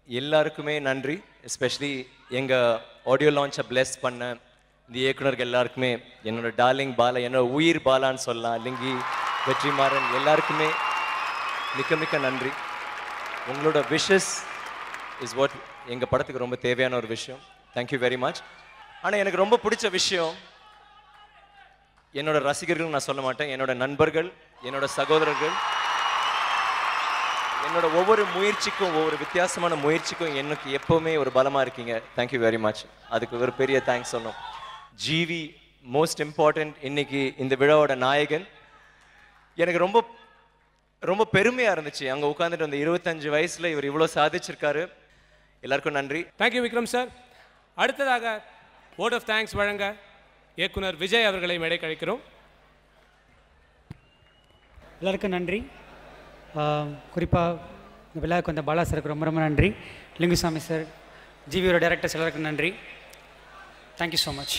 எல்லாருக்குமே நன்றி. எஸ்பெஷலி எங்கள் ஆடியோ லான்ச்சை பிளெஸ் பண்ண இந்த இயக்குனர்கள் எல்லாருக்குமே, என்னோட டார்லிங் பாலா, என்னோட உயிர் பாலான்னு சொல்லலாம், லிங்கி, வெற்றிமாறன், எல்லாருக்குமே மிக்க மிக்க நன்றி. உங்களோட விஷஸ் இஸ் வாட் எங்கள் படத்துக்கு ரொம்ப தேவையான ஒரு விஷயம். Thank you very much. ஆனால் எனக்கு ரொம்ப பிடிச்ச விஷயம், என்னோட ரசிகர்கள் நான் சொல்ல மாட்டேன், என்னோட நண்பர்கள், என்னோட சகோதரர்கள், என்னோட ஒவ்வொரு முயற்சிக்கும், ஒவ்வொரு வித்தியாசமான முயற்சிக்கும் எனக்கு எப்போவுமே ஒரு பலமாக இருக்கீங்க. Thank you very much. அதுக்கு ஒரு பெரிய தேங்க்ஸ் சொல்லணும். ஜிவி மோஸ்ட் இம்பார்ட்டண்ட், இன்னைக்கு இந்த விழாவோட நாயகன். எனக்கு ரொம்ப ரொம்ப பெருமையாக இருந்துச்சு அங்கே உட்காந்துட்டு அந்த 25 வயசில் இவர் இவ்வளோ சாதிச்சிருக்காரு. எல்லாருக்கும் நன்றி. Thank you Vikram sir. அடுத்ததாக வோட் ஆஃப் தேங்க்ஸ் வழங்க இயக்குனர் விஜய் அவர்களை மேடை கழிக்கிறோம். எல்லாருக்கும் நன்றி. குறிப்பாக இந்த விழாவுக்கு வந்த பாலா சாருக்கு ரொம்ப ரொம்ப நன்றி. லிங்குசாமி சார், ஜிவியோட டைரக்டர்ஸ் எல்லாருக்கும் நன்றி. Thank you so much.